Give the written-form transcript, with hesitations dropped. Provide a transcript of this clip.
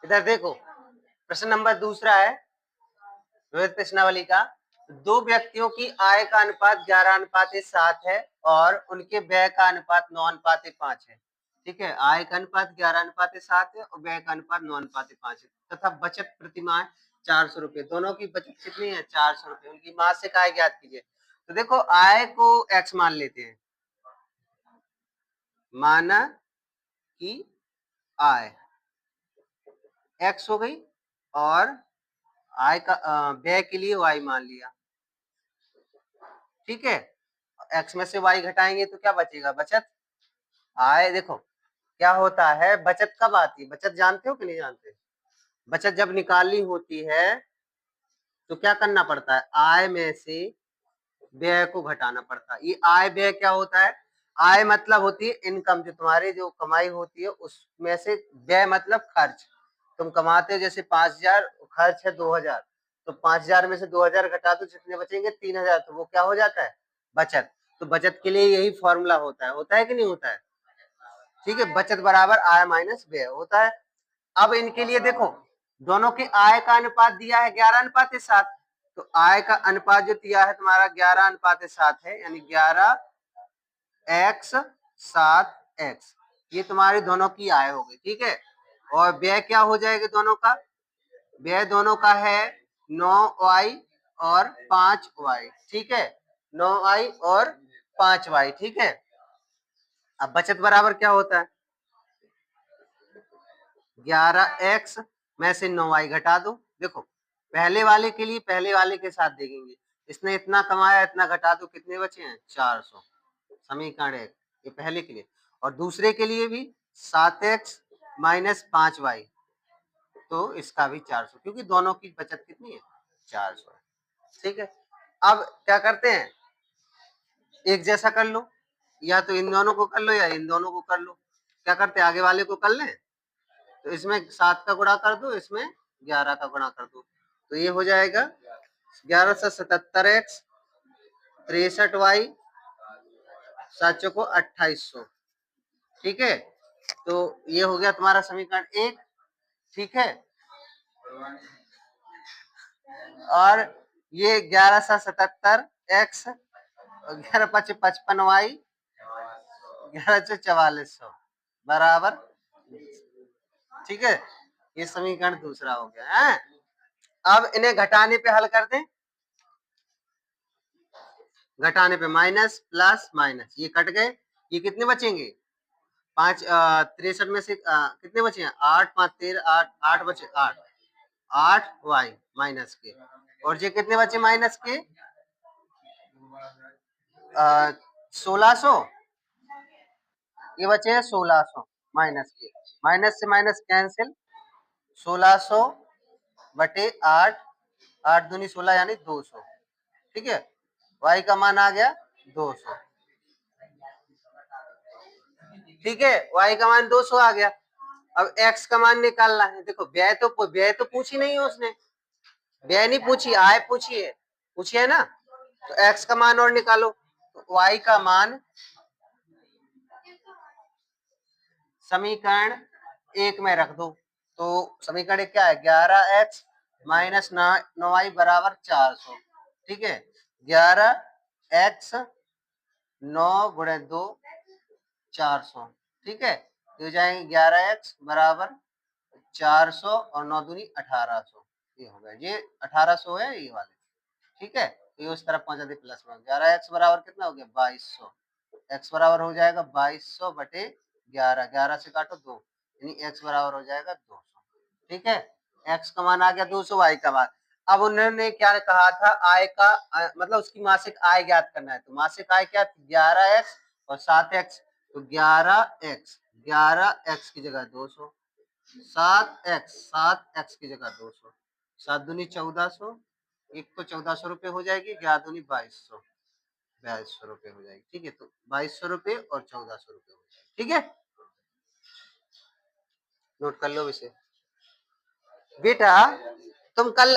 इधर देखो, प्रश्न नंबर दूसरा है रोहित कृष्णावली का। दो व्यक्तियों की आय का अनुपात 11:7 है और उनके व्यय का अनुपात 9:5 है। ठीक है, आय का अनुपात 11:7 है और व्यय का अनुपात 9:5 है तथा बचत प्रतिमाह 400 रुपए। दोनों की बचत कितनी है? 400 रुपए। उनकी मासिक आय ज्ञात कीजिए। तो देखो, आय को x मान लेते हैं, माना कि आय x हो गई और आय का व्यय के लिए y मान लिया। ठीक है, x में से y घटाएंगे तो क्या बचेगा? बचत। आय देखो क्या होता है, बचत कब आती है? बचत जानते हो कि नहीं जानते? बचत जब निकालनी होती है तो क्या करना पड़ता है? आय में से व्यय को घटाना पड़ता है। ये आय व्यय क्या होता है? आय मतलब होती है इनकम, जो तुम्हारी जो कमाई होती है उसमें से व्यय मतलब खर्च। तुम कमाते हो जैसे 5,000, खर्च है 2,000, तो 5,000 में से 2,000 घटा दो, जितने बचेंगे 3,000, तो वो क्या हो जाता है? बचत। तो बचत के लिए यही फॉर्मूला होता है कि नहीं होता है? ठीक है, बचत बराबर आय माइनस व्यय होता है। अब इनके लिए देखो, दोनों की आय का अनुपात दिया है 11:7, तो आय का अनुपात जो दिया है तुम्हारा 11:7 है, यानी 11x7x, ये तुम्हारी दोनों की आय हो गई। ठीक है, और व्यय क्या हो जाएगा? दोनों का व्यय दोनों का है 9y और 5y। ठीक है, 9y और 5y। ठीक है, अब बचत बराबर क्या होता है? 11x में से 9y घटा दो। देखो, पहले वाले के लिए पहले वाले के साथ देखेंगे, इसने इतना कमाया, इतना घटा दो, कितने बचे हैं? 400। समीकरण 1 ये पहले के लिए, और दूसरे के लिए भी 7x माइनस 5y, तो इसका भी 400, क्योंकि दोनों की बचत कितनी है? 400 है। ठीक है, अब क्या करते हैं, एक जैसा कर लो, या तो इन दोनों को कर लो या इन दोनों को कर लो। क्या करते हैं, आगे वाले को कर लें, तो इसमें 7 का गुणा कर दो, इसमें 11 का गुणा कर दो, तो ये हो जाएगा 1177x 63y 7 चौको 2800। ठीक है, तो ये हो गया तुम्हारा समीकरण 1। ठीक है, और ये 1177x 11×55y 11×4400 बराबर। ठीक है, ये समीकरण दूसरा हो गया है। अब इन्हें घटाने पे हल कर दें, घटाने पे माइनस प्लस माइनस, ये कट गए, ये कितने बचेंगे? 63 में से कितने बचे हैं? 8 5 13 8, 8 बचे, 8 y माइनस के, और ये कितने बचे माइनस के? 1600, ये बचे हैं 1600 माइनस के, माइनस से माइनस कैंसिल, 1600 बटे 8, 8 दूनी 16 यानी 200। ठीक है, y का मान आ गया 200। ठीक है, y का मान 200 आ गया। अब x का मान निकालना है। देखो, व्यय तो पूछी नहीं है उसने, व्यय नहीं पूछी, आय पूछी है ना, तो x का मान और निकालो, तो y का मान समीकरण 1 में रख दो। तो समीकरण 1 क्या है? 11x माइनस 9y बराबर 400। ठीक है, 11x 9 गुणे 2 400। ठीक है, तो हो जाएंगे 11x बराबर 400 और 9 दूनी 1800, ये हो गया, ये 1800 है ये वाले। ठीक है, तो ये उस तरफ पहुंचा दे प्लस में, 11x बराबर कितना हो गया? 2200। x बराबर हो जाएगा 2200 बटे 11, 11 से काटो 2, यानी x बराबर हो जाएगा 200। ठीक है, x का मान आ गया 200, y का मान। अब उन्होंने क्या कहा था, आय का मतलब उसकी मासिक आय ज्ञात करना है, तो मासिक आय क्या थी? 11x और 7x, तो 11x की जगह 200, 7x की जगह 200, 7 दूनी 1400, एक तो 1400 रुपये हो जाएगी, 11 दूनी 2200, 2200 रुपये हो जाएगी। ठीक है, तो 2200 रुपये और 1400 रुपये हो जाएगी। ठीक है, नोट कर लो इसे बेटा, तुम कल